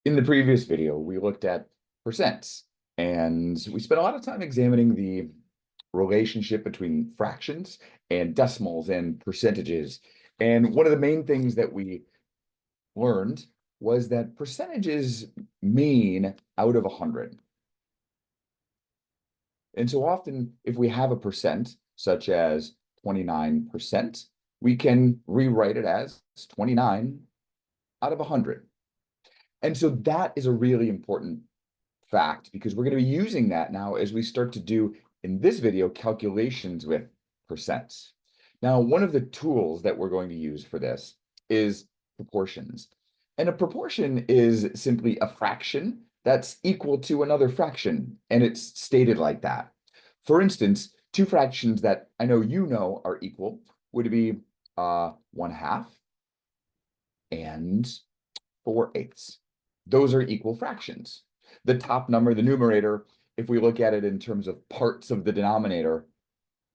In the previous video, we looked at percents, and we spent a lot of time examining the relationship between fractions and decimals and percentages. And one of the main things that we learned was that percentages mean out of 100. And so often, if we have a percent, such as 29%, we can rewrite it as 29 out of 100. And so that is a really important fact because we're going to be using that now as we start to do, in this video, calculations with percents. Now, one of the tools that we're going to use for this is proportions. And a proportion is simply a fraction that's equal to another fraction, and it's stated like that. For instance, two fractions that I know you know are equal would be 1/2 and 4/8. Those are equal fractions. The top number, the numerator, if we look at it in terms of parts of the denominator,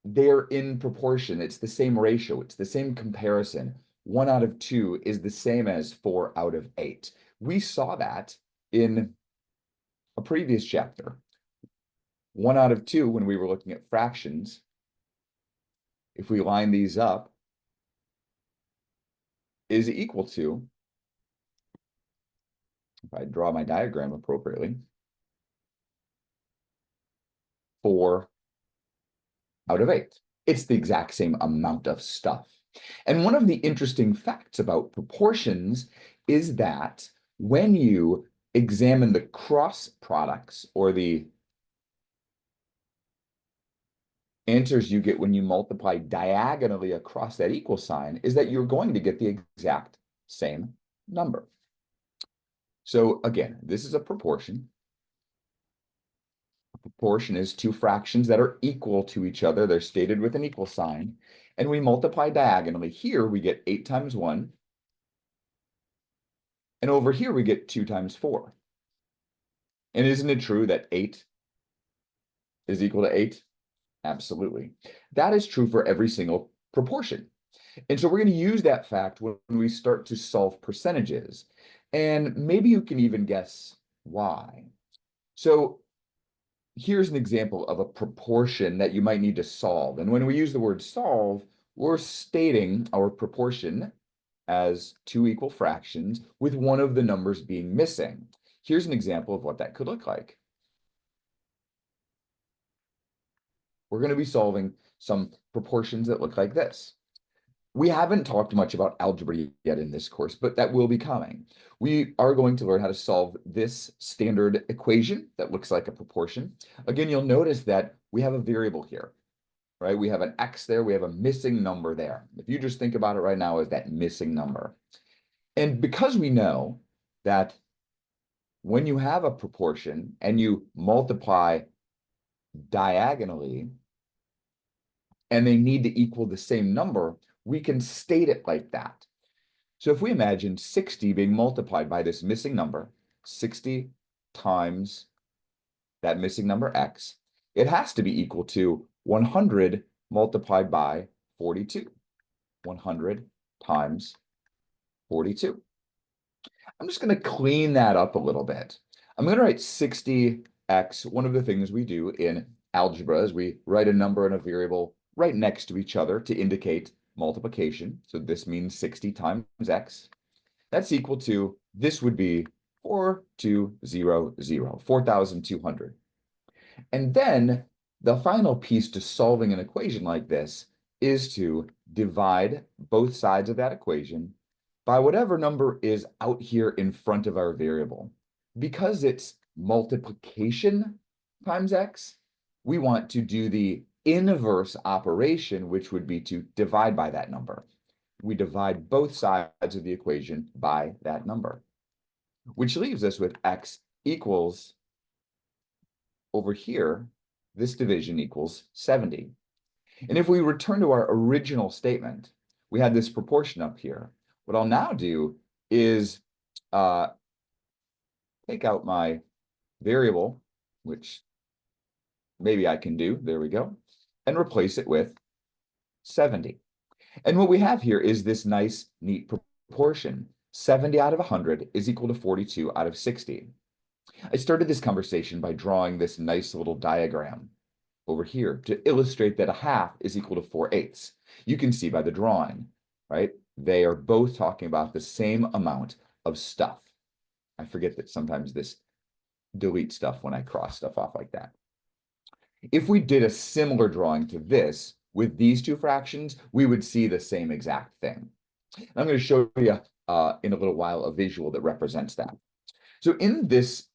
they're in proportion. It's the same ratio. It's the same comparison. 1 out of 2 is the same as 4 out of 8. We saw that in a previous chapter. 1 out of 2, when we were looking at fractions, if we line these up, is equal to, if I draw my diagram appropriately, 4 out of 8. It's the exact same amount of stuff. And one of the interesting facts about proportions is that when you examine the cross products, or the answers you get when you multiply diagonally across that equal sign, is that you're going to get the exact same number. So again, this is a proportion. A proportion is two fractions that are equal to each other. They're stated with an equal sign. And we multiply diagonally. Here we get 8 times 1. And over here we get 2 times 4. And isn't it true that 8 is equal to 8? Absolutely. That is true for every single proportion. And so we're going to use that fact when we start to solve percentages. And maybe you can even guess why. So here's an example of a proportion that you might need to solve. And when we use the word solve, we're stating our proportion as two equal fractions with one of the numbers being missing. Here's an example of what that could look like. We're going to be solving some proportions that look like this. We haven't talked much about algebra yet in this course, but that will be coming. We are going to learn how to solve this standard equation that looks like a proportion. Again, you'll notice that we have a variable here, right? We have an x there, we have a missing number there. If you just think about it right now as that missing number. And because we know that when you have a proportion and you multiply diagonally, and they need to equal the same number, we can state it like that. So if we imagine 60 being multiplied by this missing number, 60 times that missing number x, it has to be equal to 100 multiplied by 42. 100 times 42. I'm just going to clean that up a little bit. I'm going to write 60x. One of the things we do in algebra is we write a number and a variable right next to each other to indicate multiplication. So this means 60 times x. That's equal to, this would be 4200, 4,200. And then the final piece to solving an equation like this is to divide both sides of that equation by whatever number is out here in front of our variable. Because it's multiplication times x, we want to do the inverse operation, which would be to divide by that number. We divide both sides of the equation by that number, which leaves us with x equals, over here, this division equals 70. And if we return to our original statement, we had this proportion up here. What I'll now do is take out my variable, which maybe I can do, there we go, and replace it with 70. And what we have here is this nice, neat proportion. 70 out of 100 is equal to 42 out of 60. I started this conversation by drawing this nice little diagram over here to illustrate that a half is equal to 4/8. You can see by the drawing, right? They are both talking about the same amount of stuff. I forget that sometimes this deletes stuff when I cross stuff off like that. If we did a similar drawing to this with these two fractions, we would see the same exact thing. I'm going to show you in a little while a visual that represents that. So in this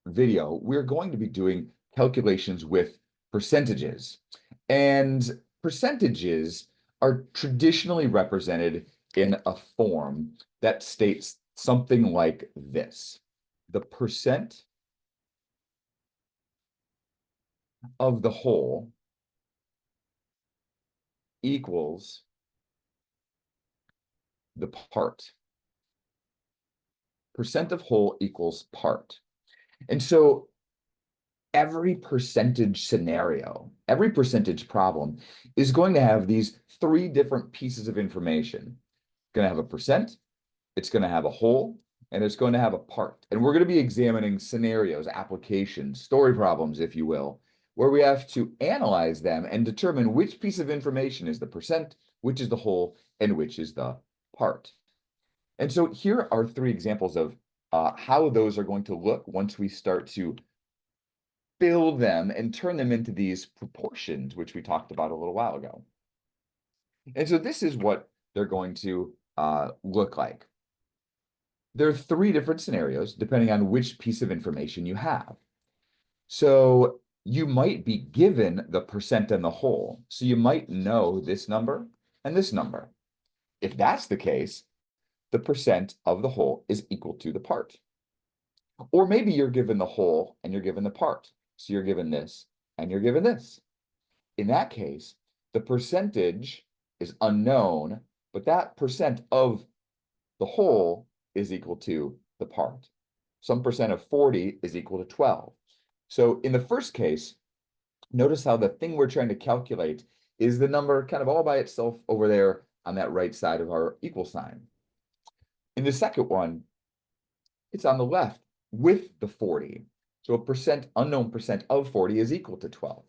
video, we're going to be doing calculations with percentages. And percentages are traditionally represented in a form that states something like this. The percent of the whole equals the part. Percent of whole equals part. And so every percentage scenario, every percentage problem is going to have these three different pieces of information. It's going to have a percent, it's going to have a whole, and it's going to have a part. And we're going to be examining scenarios, applications, story problems, if you will, where we have to analyze them and determine which piece of information is the percent, which is the whole, and which is the part. And so here are three examples of how those are going to look once we start to build them and turn them into these proportions, which we talked about a little while ago. And so this is what they're going to look like. There are three different scenarios depending on which piece of information you have. So you might be given the percent and the whole. So you might know this number and this number. If that's the case, the percent of the whole is equal to the part. Or maybe you're given the whole and you're given the part. So you're given this and you're given this. In that case, the percentage is unknown, but that percent of the whole is equal to the part. Some percent of 40 is equal to 12. So in the first case, notice how the thing we're trying to calculate is the number kind of all by itself over there on that right side of our equal sign. In the second one, it's on the left with the 40. So a percent, unknown percent of 40 is equal to 12.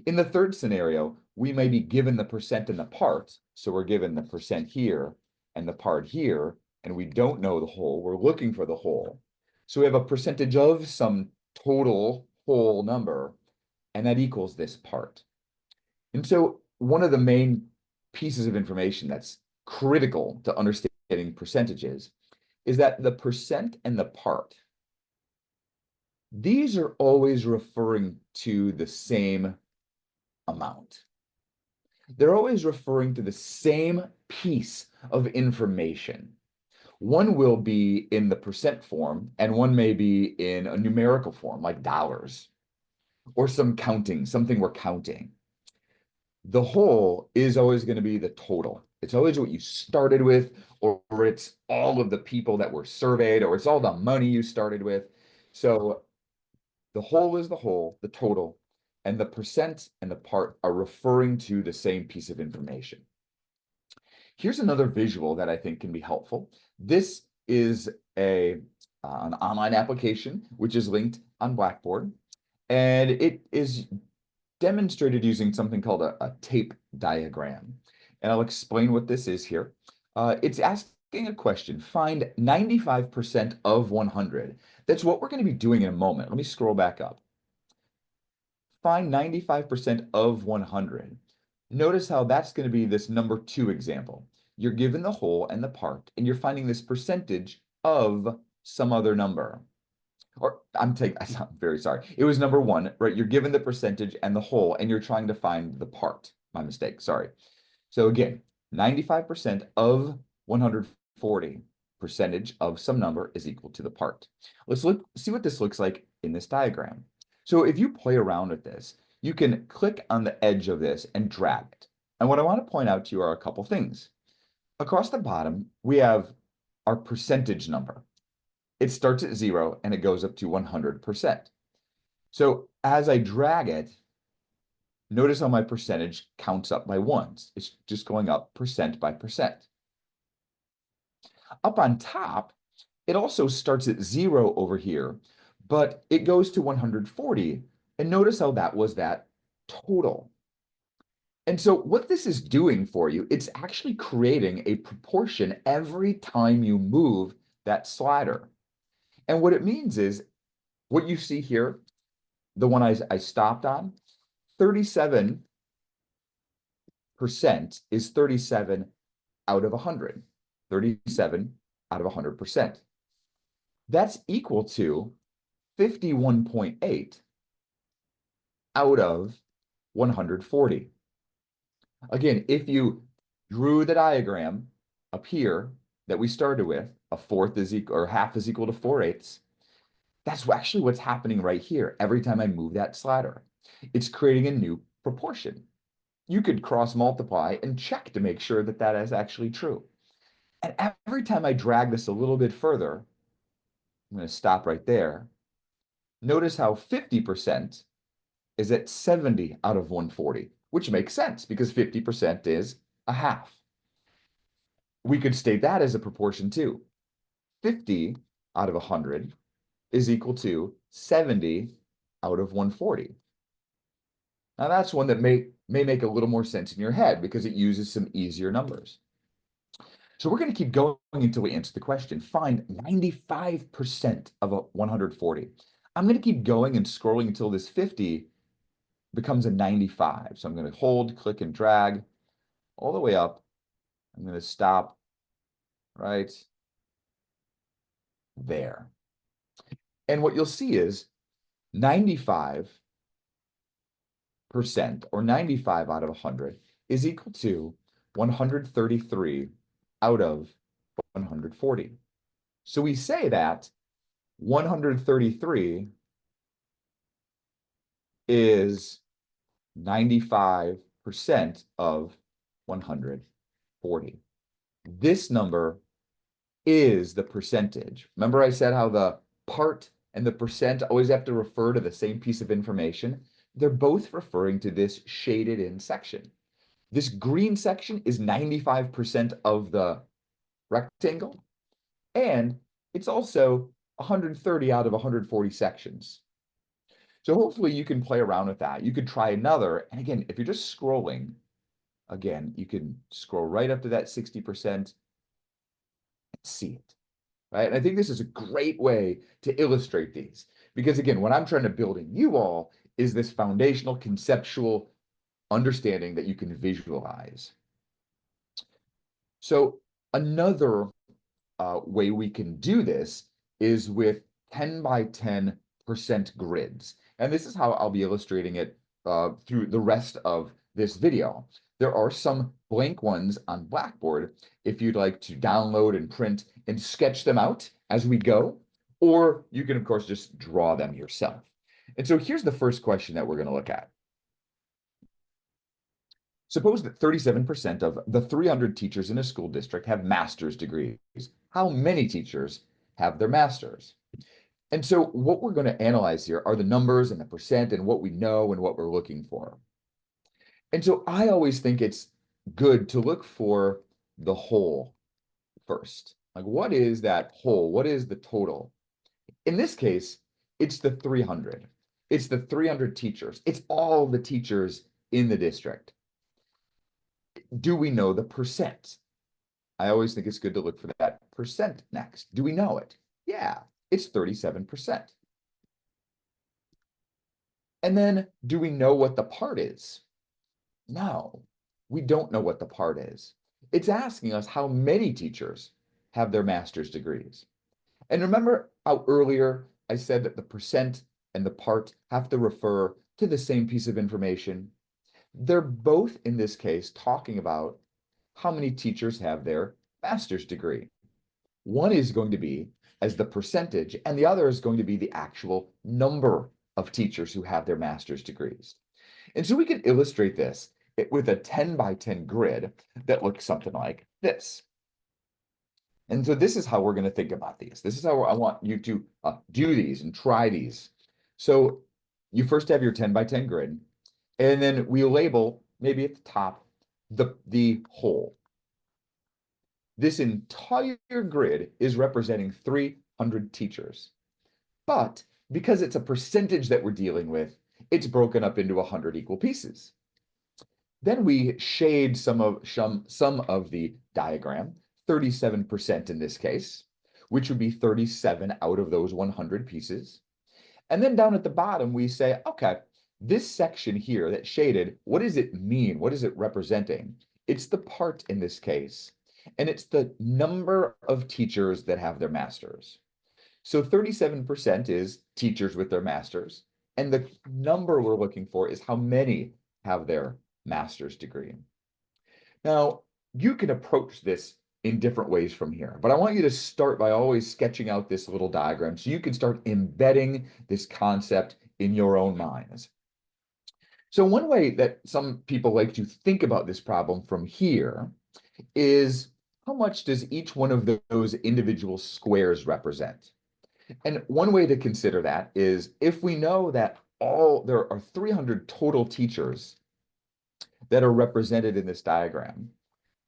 In the third scenario, we may be given the percent and the part. So we're given the percent here and the part here, and we don't know the whole. We're looking for the whole. So we have a percentage of some total whole number, and that equals this part. And so one of the main pieces of information that's critical to understanding percentages is that the percent and the part, these are always referring to the same amount. They're always referring to the same piece of information. One will be in the percent form, and one may be in a numerical form, like dollars, or some counting, something we're counting. The whole is always going to be the total. It's always what you started with, or it's all of the people that were surveyed, or it's all the money you started with. So the whole is the whole, the total, and the percent and the part are referring to the same piece of information. Here's another visual that I think can be helpful. This is an online application, which is linked on Blackboard, and it is demonstrated using something called a tape diagram. And I'll explain what this is here. It's asking a question, find 95% of 100. That's what we're going to be doing in a moment. Let me scroll back up. Find 95% of 100. Notice how that's going to be this number 2 example. You're given the whole and the part, and you're finding this percentage of some other number. Or I'm very sorry. It was number 1, right? You're given the percentage and the whole, and you're trying to find the part. My mistake, sorry. So again, 95% of 140, percentage of some number is equal to the part. Let's see what this looks like in this diagram. So if you play around with this, you can click on the edge of this and drag it. And what I want to point out to you are a couple things. Across the bottom, we have our percentage number. It starts at 0 and it goes up to 100%. So as I drag it, notice how my percentage counts up by ones. It's just going up percent by percent. Up on top, it also starts at 0 over here, but it goes to 140. And notice how that was that total. And so what this is doing for you, it's actually creating a proportion every time you move that slider. And what it means is what you see here, the one I stopped on, 37% is 37 out of 100. 37 out of 100%. That's equal to 51.8 out of 140. Again, if you drew the diagram up here that we started with, a fourth is equal or half is equal to 4/8. That's actually what's happening right here every time I move that slider. It's creating a new proportion. You could cross multiply and check to make sure that that is actually true. And every time I drag this a little bit further, I'm going to stop right there. Notice how 50% is at 70 out of 140, which makes sense because 50% is a half. We could state that as a proportion too. 50 out of 100 is equal to 70 out of 140. Now that's one that may make a little more sense in your head because it uses some easier numbers. So we're going to keep going until we answer the question. Find 95% of 140. I'm going to keep going and scrolling until this 50 becomes a 95. So I'm going to hold, click, and drag all the way up. I'm going to stop right there. And what you'll see is 95% or 95 out of 100 is equal to 133 out of 140. So we say that 133 is 95% of 140. This number is the percentage. Remember I said how the part and the percent always have to refer to the same piece of information? They're both referring to this shaded in section. This green section is 95% of the rectangle, and it's also 130 out of 140 sections. So hopefully you can play around with that. You could try another. And again, if you're just scrolling, again, you can scroll right up to that 60% and see it, right? And I think this is a great way to illustrate these. Because again, what I'm trying to build in you all is this foundational conceptual understanding that you can visualize. So another way we can do this is with 10 by 10% grids. And this is how I'll be illustrating it through the rest of this video. There are some blank ones on Blackboard if you'd like to download and print and sketch them out as we go, or you can, of course, just draw them yourself. And so here's the first question that we're going to look at. Suppose that 37% of the 300 teachers in a school district have master's degrees. How many teachers have their master's? And so what we're going to analyze here are the numbers and the percent and what we know and what we're looking for. And so I always think it's good to look for the whole first. Like, what is that whole? What is the total? In this case, it's the 300. It's the 300 teachers. It's all the teachers in the district. Do we know the percent? I always think it's good to look for that percent next. Do we know it? Yeah, it's 37%. And then, do we know what the part is? No, we don't know what the part is. It's asking us how many teachers have their master's degrees. And remember how earlier I said that the percent and the part have to refer to the same piece of information? They're both, in this case, talking about how many teachers have their master's degree. One is going to be as the percentage, and the other is going to be the actual number of teachers who have their master's degrees. And so we can illustrate this with a 10 by 10 grid that looks something like this. And so this is how we're going to think about these. This is how I want you to do these and try these. So you first have your 10 by 10 grid, and then we label maybe at the top the whole. this entire grid is representing 300 teachers. But because it's a percentage that we're dealing with, it's broken up into 100 equal pieces. Then we shade some of the diagram, 37% in this case, which would be 37 out of those 100 pieces. And then down at the bottom, we say, okay, this section here that's shaded, what does it mean? What is it representing? It's the part in this case, and it's the number of teachers that have their masters. So 37% is teachers with their masters, and the number we're looking for is how many have their master's degree. Now, you can approach this in different ways from here, but I want you to start by always sketching out this little diagram so you can start embedding this concept in your own minds. So one way that some people like to think about this problem from here is how much does each one of those individual squares represent? And one way to consider that is if we know that there are 300 total teachers that are represented in this diagram,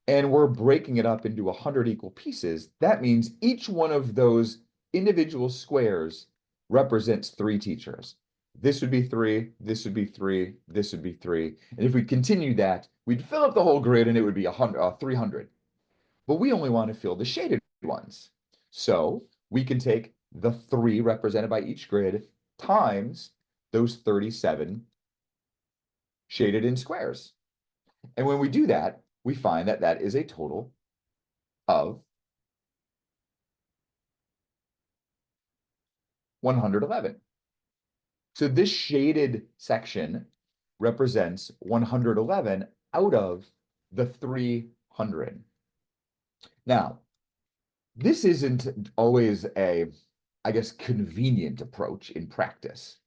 and we're breaking it up into 100 equal pieces, that means each one of those individual squares represents 3 teachers. This would be 3, this would be 3, this would be 3. And if we continue that, we'd fill up the whole grid and it would be 300. But we only want to fill the shaded ones. So we can take the 3 represented by each grid times those 37 shaded in squares. And when we do that, we find that that is a total of 111. So this shaded section represents 111 out of the 300. Now, this isn't always a, I guess, convenient approach in practice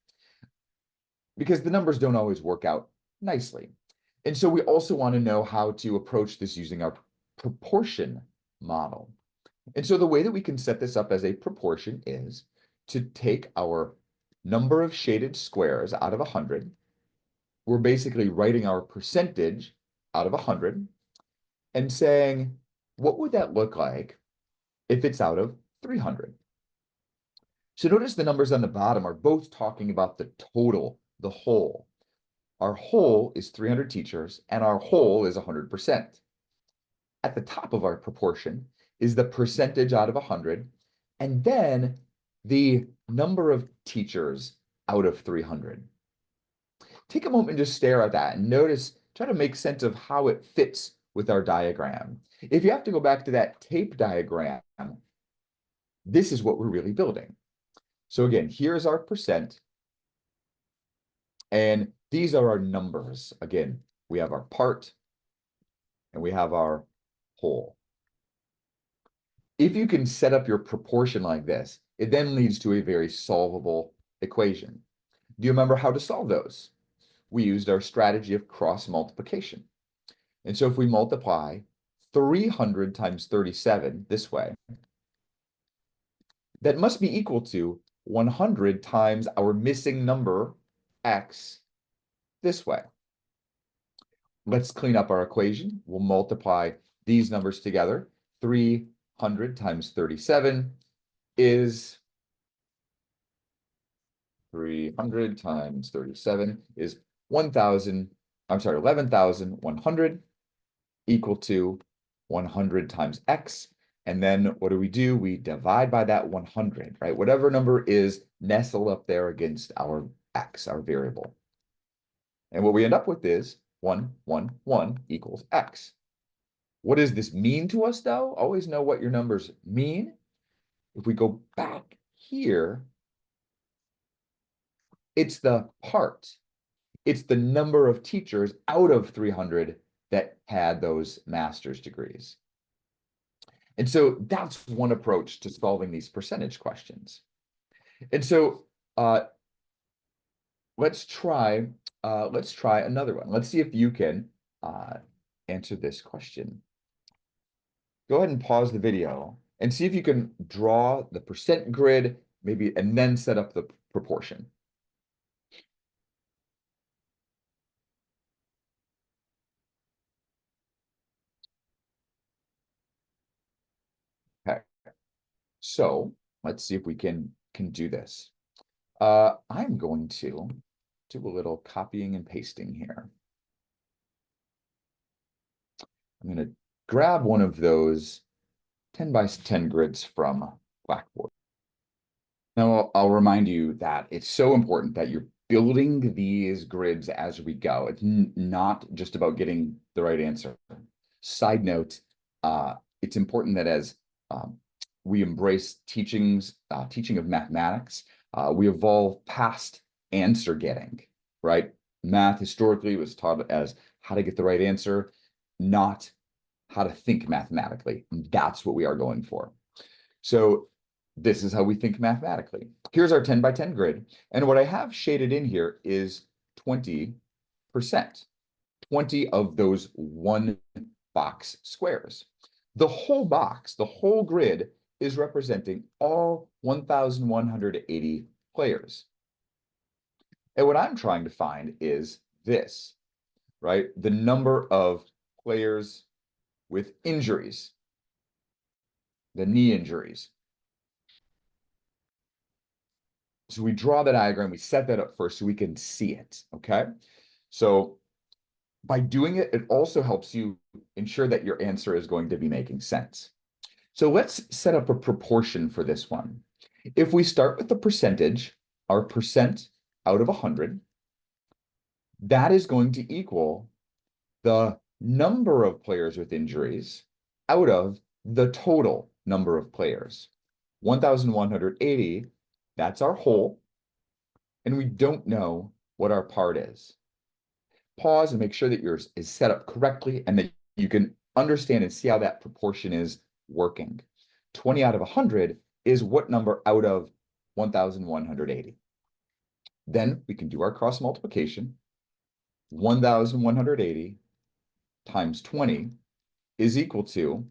because the numbers don't always work out nicely. And so we also want to know how to approach this using our proportion model. And so the way that we can set this up as a proportion is to take our number of shaded squares out of 100. We're basically writing our percentage out of 100 and saying, what would that look like if it's out of 300? So notice the numbers on the bottom are both talking about the total, the whole. Our whole is 300 teachers, and our whole is 100%. At the top of our proportion is the percentage out of 100, and then the number of teachers out of 300. Take a moment and just stare at that and notice, try to make sense of how it fits with our diagram. If you have to go back to that tape diagram, this is what we're really building. So again, here's our percent, and these are our numbers. Again, we have our part, and we have our whole. If you can set up your proportion like this, it then leads to a very solvable equation. Do you remember how to solve those? We used our strategy of cross multiplication. And so if we multiply 300 times 37 this way, that must be equal to 100 times our missing number, x, this way. Let's clean up our equation. We'll multiply these numbers together. 300 times 37 is 300 times 37 is 11,100 equal to 100 times x. And then what do? We divide by that 100, right? Whatever number is nestled up there against our x, our variable. And what we end up with is 1, 1, 1 equals x. What does this mean to us, though? Always know what your numbers mean. If we go back here, it's the part. It's the number of teachers out of 300 that had those master's degrees. And so that's one approach to solving these percentage questions. And so let's try another one. Let's see if you can answer this question. Go ahead and pause the video and see if you can draw the percent grid, maybe, and then set up the proportion. So let's see if we can do this. I'm going to do a little copying and pasting here. I'm going to grab one of those 10 by 10 grids from Blackboard. Now, I'll remind you that it's so important that you're building these grids as we go. It's not just about getting the right answer. Side note, it's important that as we embrace teaching of mathematics, we evolve past answer getting, right? Math historically was taught as how to get the right answer, not how to think mathematically. And that's what we are going for. So this is how we think mathematically. Here's our 10 by 10 grid. And what I have shaded in here is 20%. 20 of those one box squares. The whole box, the whole grid is representing all 1,180 players. And what I'm trying to find is this, right? The number of players with injuries, the knee injuries. So we draw the diagram, we set that up first so we can see it, okay? So by doing it, it also helps you ensure that your answer is going to be making sense. So let's set up a proportion for this one. If we start with the percentage, our percent out of 100, that is going to equal the number of players with injuries out of the total number of players. 1,180, that's our whole, and we don't know what our part is. Pause and make sure that yours is set up correctly and that you can understand and see how that proportion is working. 20 out of 100 is what number out of 1,180? Then we can do our cross multiplication. 1,180 times 20 is equal to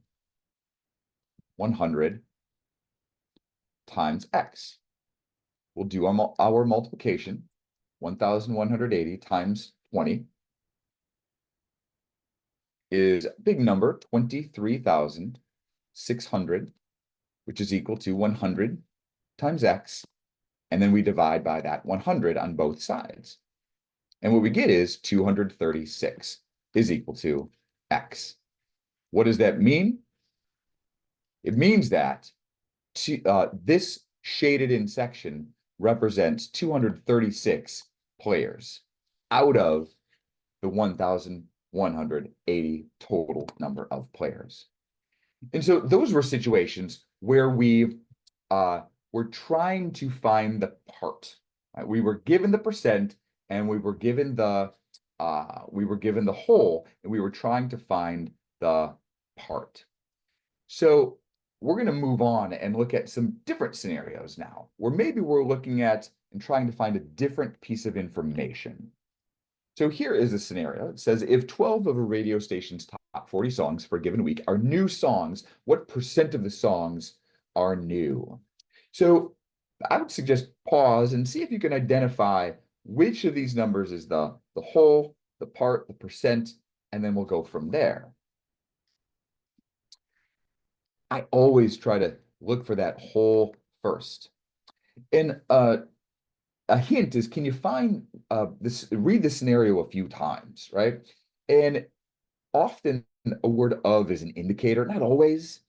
100 times x. We'll do our multiplication. 1,180 times 20 is a big number, 23,600, which is equal to 100 times x. And then we divide by that 100 on both sides. And what we get is 236 is equal to x. What does that mean? It means that this shaded in section represents 236 players out of the 1,180 total number of players. And so those were situations where we were trying to find the part. Right? We were given the percent and we were given the whole, and we were trying to find the part. So we're going to move on and look at some different scenarios now, where maybe we're looking at and trying to find a different piece of information. So here is a scenario. It says, if 12 of a radio station's top 40 songs for a given week are new songs, what percent of the songs are new? So I would suggest pause and see if you can identify which of these numbers is the whole, the part, the percent, and then we'll go from there. I always try to look for that whole first. And a hint is, can you find read the scenario a few times, right? And often a word of is an indicator, not always.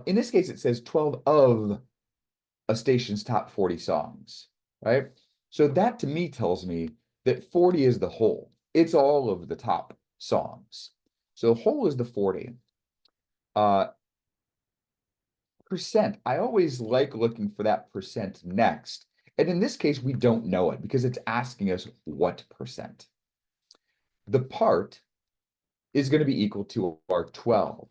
In this case, it says 12 of a station's top 40 songs, right? So that to me tells me that 40 is the whole. It's all of the top songs. So whole is the 40. Percent, I always like looking for that percent next. And in this case, we don't know it because it's asking us what percent. The part is going to be equal to our 12.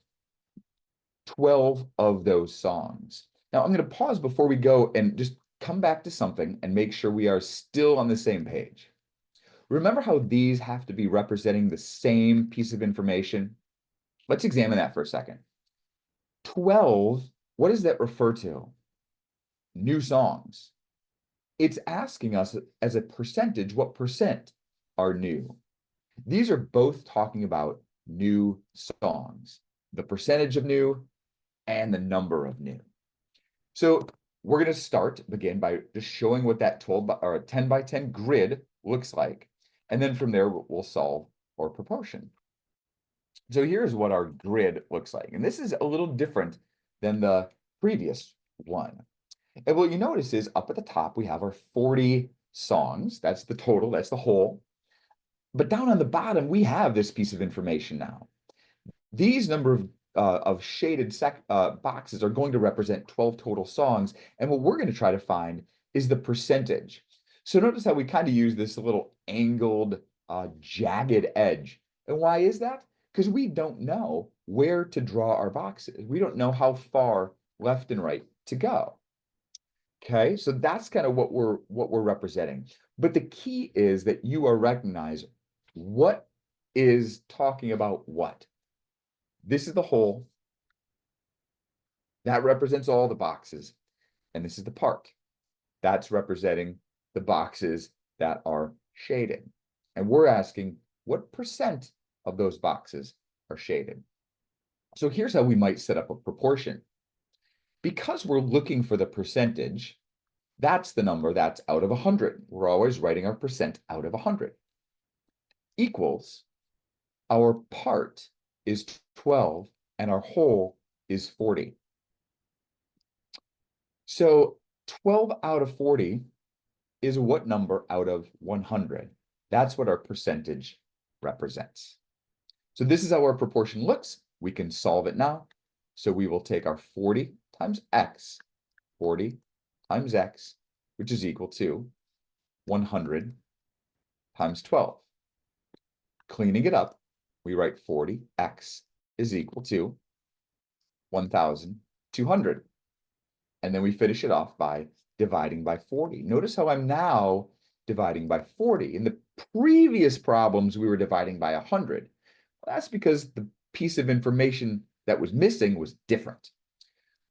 12 of those songs. Now, I'm going to pause before we go and just come back to something and make sure we are still on the same page. Remember how these have to be representing the same piece of information? Let's examine that for a second. 12, what does that refer to? New songs. It's asking us as a percentage, what percent are new? These are both talking about new songs, the percentage of new and the number of new. So we're going to start again by just showing what that 12 by, or 10 by 10 grid looks like. And then from there, we'll solve our proportion. So here's what our grid looks like. And this is a little different than the previous one. And what you notice is up at the top, we have our 40 songs. That's the total, that's the whole. But down on the bottom, we have this piece of information now. These number of shaded boxes are going to represent 12 total songs. And what we're going to try to find is the percentage. So notice how we kind of use this little angled, jagged edge. And why is that? Because we don't know where to draw our boxes. We don't know how far left and right to go. Okay, so that's kind of what we're representing. But the key is that you are recognize what is talking about what. This is the whole. That represents all the boxes. And this is the part. That's representing the boxes that are shaded. And we're asking what percent of those boxes are shaded. So here's how we might set up a proportion. Because we're looking for the percentage, that's the number that's out of 100. We're always writing our percent out of 100. Equals our part is 12 and our whole is 40. So 12 out of 40 is what number out of 100? That's what our percentage represents. So this is how our proportion looks. We can solve it now. So we will take our 40 times x, 40 times x, which is equal to 100 times 12. Cleaning it up, we write 40x is equal to 1,200. And then we finish it off by dividing by 40. Notice how I'm now dividing by 40. In the previous problems, we were dividing by 100. Well, that's because the piece of information that was missing was different.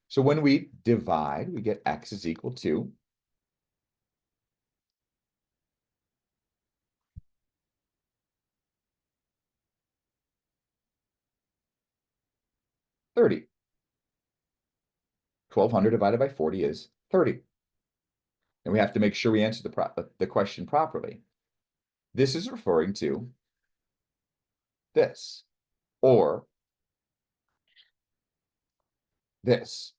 So when we divide, we get x is equal to 30. 1,200 divided by 40 is 30. And we have to make sure we answer the question properly. This is referring to this, or this.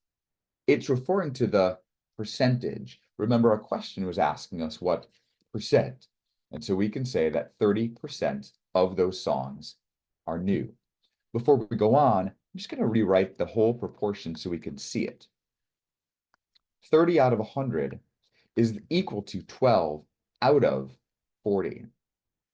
It's referring to the percentage. Remember, our question was asking us what percent. And so we can say that 30% of those songs are new. Before we go on, I'm just going to rewrite the whole proportion so we can see it. 30 out of 100 is equal to 12 out of 40. If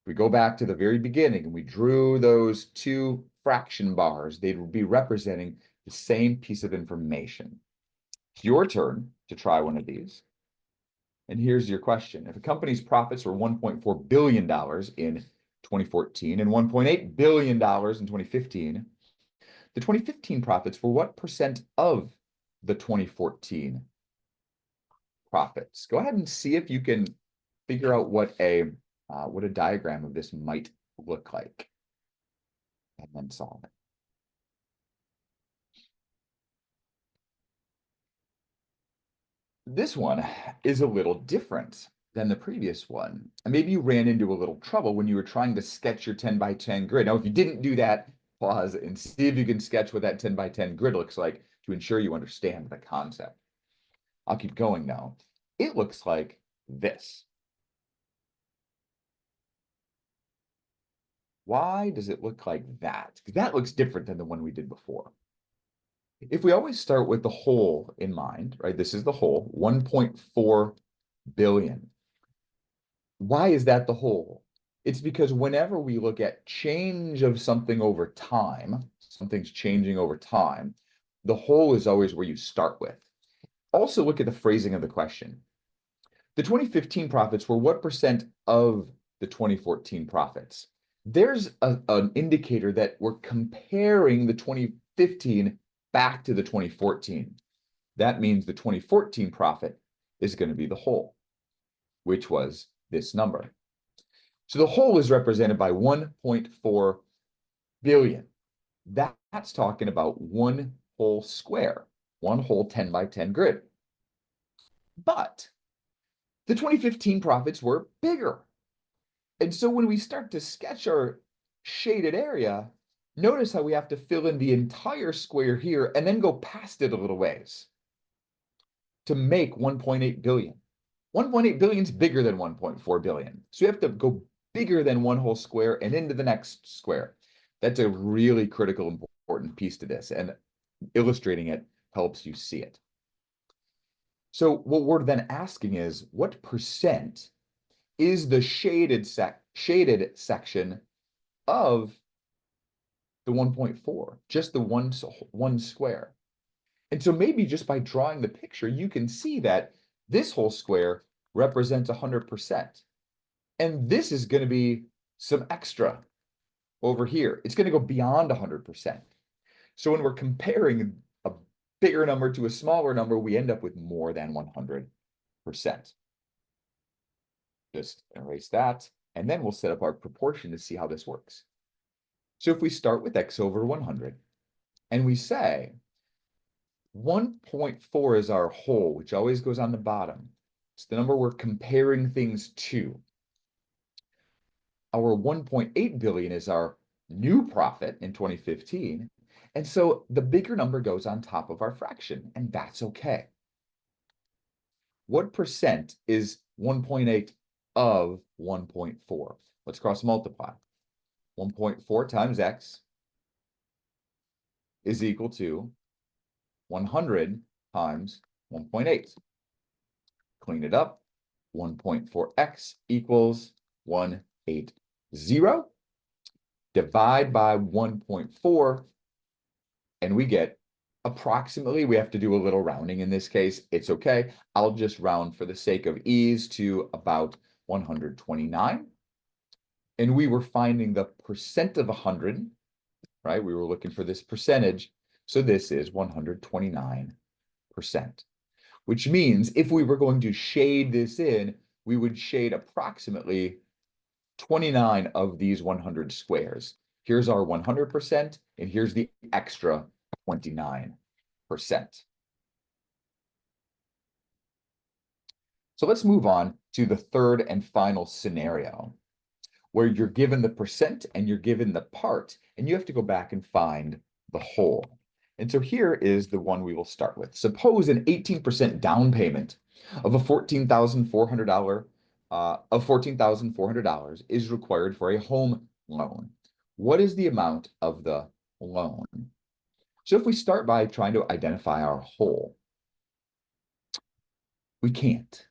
we go back to the very beginning and we drew those two fraction bars, they would be representing the same piece of information. It's your turn to try one of these. And here's your question. If a company's profits were $1.4 billion in 2014 and $1.8 billion in 2015, the 2015 profits were what percent of the 2014 profits? Go ahead and see if you can figure out what a diagram of this might look like, and then solve it. This one is a little different than the previous one. And maybe you ran into a little trouble when you were trying to sketch your 10 by 10 grid. Now, if you didn't do that, pause and see if you can sketch what that 10 by 10 grid looks like to ensure you understand the concept. I'll keep going now. It looks like this. Why does it look like that? Because that looks different than the one we did before. If we always start with the whole in mind, right? This is the whole, 1.4 billion. Why is that the whole? It's because whenever we look at change of something over time, something's changing over time, the whole is always where you start with. Also look at the phrasing of the question. The 2015 profits were what percent of the 2014 profits? There's an indicator that we're comparing the 2015 back to the 2014. That means the 2014 profit is going to be the whole, which was this number. So the whole is represented by 1.4 billion. That's talking about one whole square, one whole 10 by 10 grid. But the 2015 profits were bigger. And so when we start to sketch our shaded area, notice how we have to fill in the entire square here and then go past it a little ways to make 1.8 billion. 1.8 billion is bigger than 1.4 billion. So we have to go bigger than one whole square and into the next square. That's a really critical, important piece to this, and illustrating it helps you see it. So what we're then asking is, what percent is the shaded section of the 1.4, just the one square? And so maybe just by drawing the picture, you can see that this whole square represents 100%. And this is going to be some extra over here. It's going to go beyond 100%. So when we're comparing a bigger number to a smaller number, we end up with more than 100%. Just erase that. And then we'll set up our proportion to see how this works. So if we start with x over 100, and we say 1.4 is our whole, which always goes on the bottom. It's the number we're comparing things to. Our 1.8 billion is our new profit in 2015. And so the bigger number goes on top of our fraction, and that's okay. What percent is 1.8 of 1.4? Let's cross multiply. 1.4 times x is equal to 100 times 1.8. Clean it up. 1.4x equals 180. Divide by 1.4, and we get approximately, we have to do a little rounding in this case. It's okay. I'll just round for the sake of ease to about 129. And we were finding the percent of 100, right? We were looking for this percentage. So this is 129%, which means if we were going to shade this in, we would shade approximately 29 of these 100 squares. Here's our 100%, and here's the extra 29%. So let's move on to the third and final scenario, where you're given the percent and you're given the part, and you have to go back and find the whole. And so here is the one we will start with. Suppose an 18% down payment of $14,400 is required for a home loan. What is the amount of the loan? So if we start by trying to identify our whole, we can't.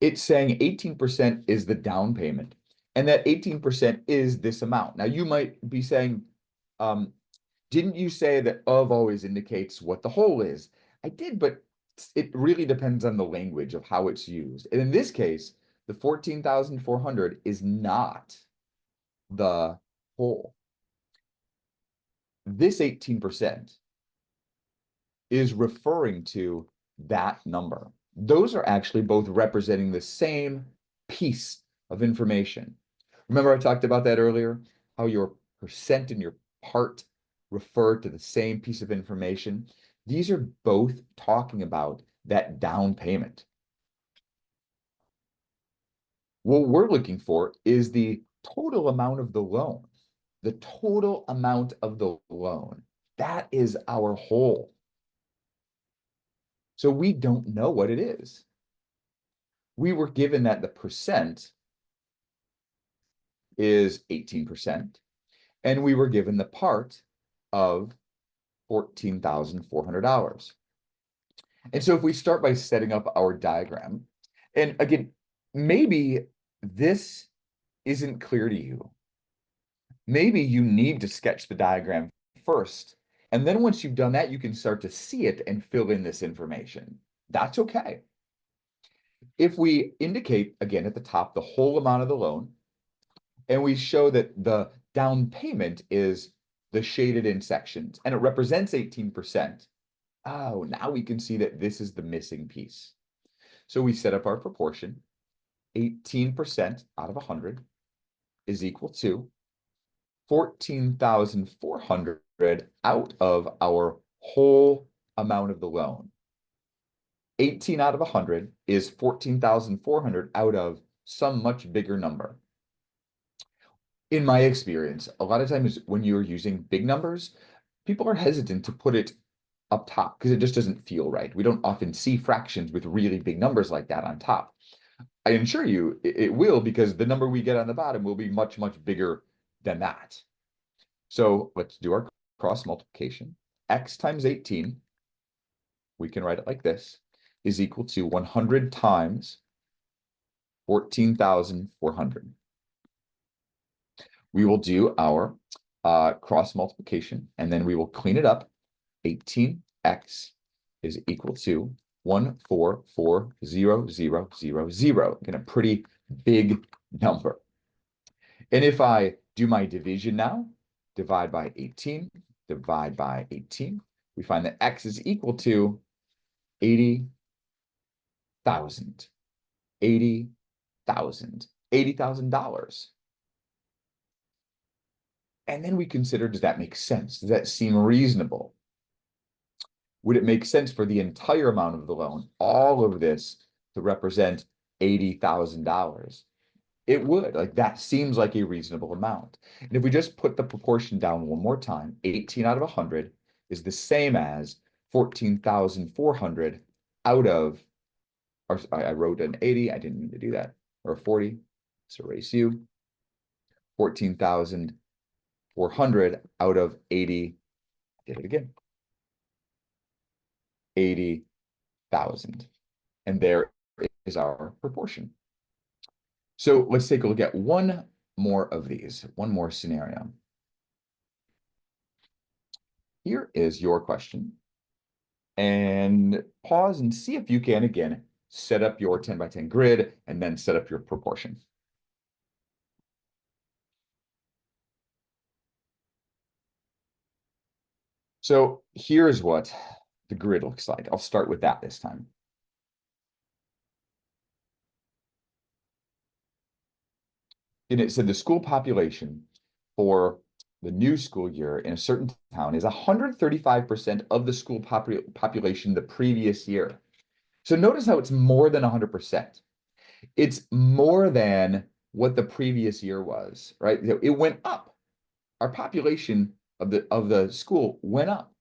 It's saying 18% is the down payment, and that 18% is this amount. Now you might be saying, didn't you say that of always indicates what the whole is? I did, but it really depends on the language of how it's used. And in this case, the 14,400 is not the whole. This 18% is referring to that number. Those are actually both representing the same piece of information. Remember I talked about that earlier, how your percent and your part refer to the same piece of information. These are both talking about that down payment. What we're looking for is the total amount of the loan. The total amount of the loan. That is our whole. So we don't know what it is. We were given that the percent is 18%, and we were given the part of $14,400. And so if we start by setting up our diagram, and again, maybe this isn't clear to you. Maybe you need to sketch the diagram first, and then once you've done that, you can start to see it and fill in this information. That's okay. If we indicate, again, at the top, the whole amount of the loan, and we show that the down payment is the shaded in sections, and it represents 18%. Oh, now we can see that this is the missing piece. So we set up our proportion. 18% out of 100 is equal to 14,400 out of our whole amount of the loan. 18 out of 100 is 14,400 out of some much bigger number. In my experience, a lot of times when you're using big numbers, people are hesitant to put it up top because it just doesn't feel right. We don't often see fractions with really big numbers like that on top. I assure you it will, because the number we get on the bottom will be much, much bigger than that. So let's do our cross multiplication. X times 18, we can write it like this, is equal to 100 times 14,400. We will do our cross multiplication, and then we will clean it up. 18x is equal to 1440000. Again, a pretty big number. And if I do my division now, divide by 18, divide by 18, we find that x is equal to 80,000. $80,000. And then we consider, does that make sense? Does that seem reasonable? Would it make sense for the entire amount of the loan, all of this, to represent $80,000? It would. Like, that seems like a reasonable amount. And if we just put the proportion down one more time, 18 out of 100 is the same as 14,400 out of, or I wrote an 80, I didn't mean to do that, or a 40, so erase you. 14,400 out of 80, I did it again. 80,000. And there is our proportion. So let's take a look at one more of these, one more scenario. Here is your question. And pause and see if you can, again, set up your 10 by 10 grid and then set up your proportion. So here's what the grid looks like. I'll start with that this time. And it said the school population for the new school year in a certain town is 135% of the school population the previous year. So notice how it's more than 100%. It's more than what the previous year was, right? It went up. Our population of the school went up.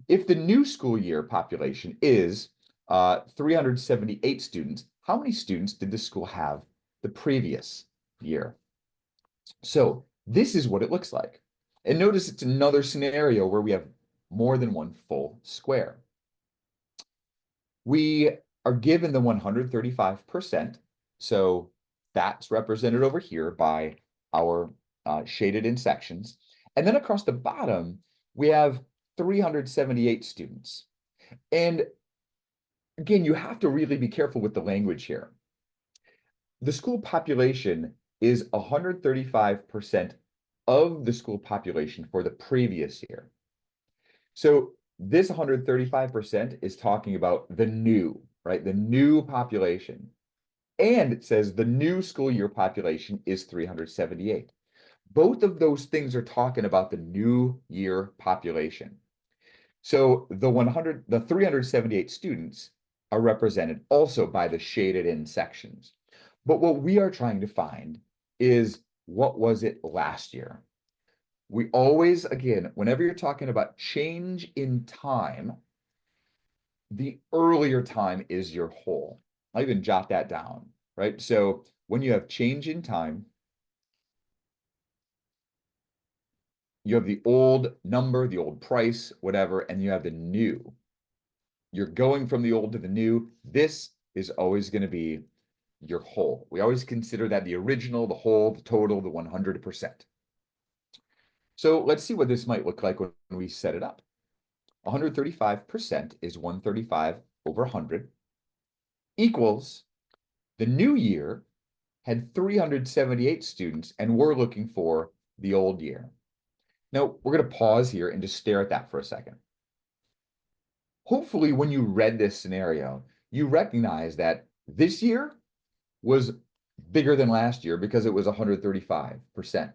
If the new school year population is 378 students, how many students did the school have the previous year? So this is what it looks like. And notice it's another scenario where we have more than one full square. We are given the 135%. So that's represented over here by our shaded in sections. And then across the bottom, we have 378 students. And again, you have to really be careful with the language here. The school population is 135% of the school population for the previous year. So this 135% is talking about the new, right? The new population. And it says the new school year population is 378. Both of those things are talking about the new year population. So the 378 students are represented also by the shaded in sections. But what we are trying to find is, what was it last year? We always, again, whenever you're talking about change in time, the earlier time is your whole. I'll even jot that down, right? So when you have change in time, you have the old number, the old price, whatever, and you have the new. You're going from the old to the new. This is always going to be your whole. We always consider that the original, the whole, the total, the 100%. So let's see what this might look like when we set it up. 135% is 135 over 100 equals the new year had 378 students, and we're looking for the old year. Now, we're going to pause here and just stare at that for a second. Hopefully, when you read this scenario, you recognize that this year was bigger than last year because it was 135%.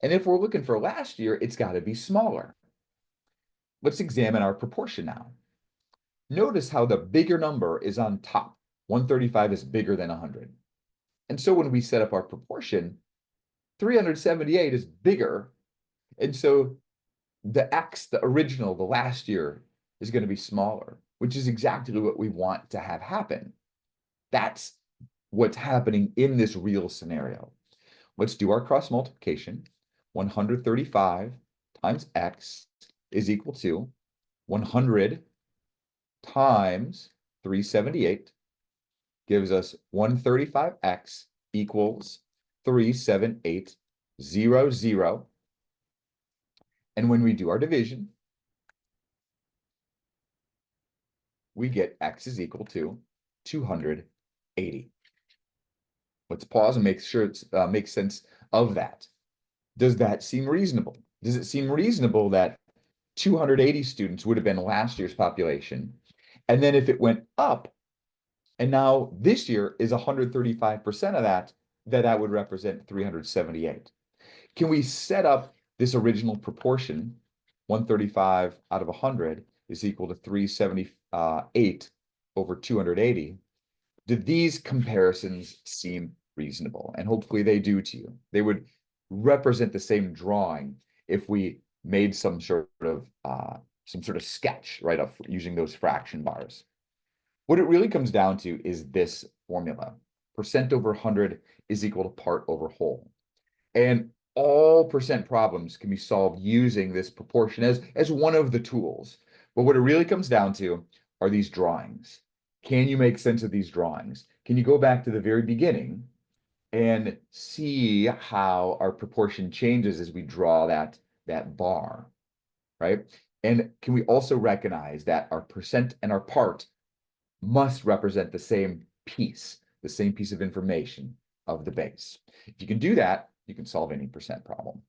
And if we're looking for last year, it's got to be smaller. Let's examine our proportion now. notice how the bigger number is on top. 135 is bigger than 100. And so when we set up our proportion, 378 is bigger. And so the X, the original, the last year, is going to be smaller, which is exactly what we want to have happen. That's what's happening in this real scenario. Let's do our cross multiplication. 135 times X is equal to 100 times 378 gives us 135X equals 37800. And when we do our division, we get X is equal to 280. Let's pause and make sure it makes sense of that. Does that seem reasonable? Does it seem reasonable that 280 students would have been last year's population? And then if it went up, and now this year is 135% of that, that would represent 378. Can we set up this original proportion, 135 out of 100 is equal to 378 over 280? Do these comparisons seem reasonable? And hopefully they do to you. They would represent the same drawing if we made some sort of sketch, right, of using those fraction bars. What it really comes down to is this formula. Percent over 100 is equal to part over whole. And all percent problems can be solved using this proportion as one of the tools. But what it really comes down to are these drawings. Can you make sense of these drawings? Can you go back to the very beginning and see how our proportion changes as we draw that bar, right? And can we also recognize that our percent and our part must represent the same piece of information of the base? If you can do that, you can solve any percent problem.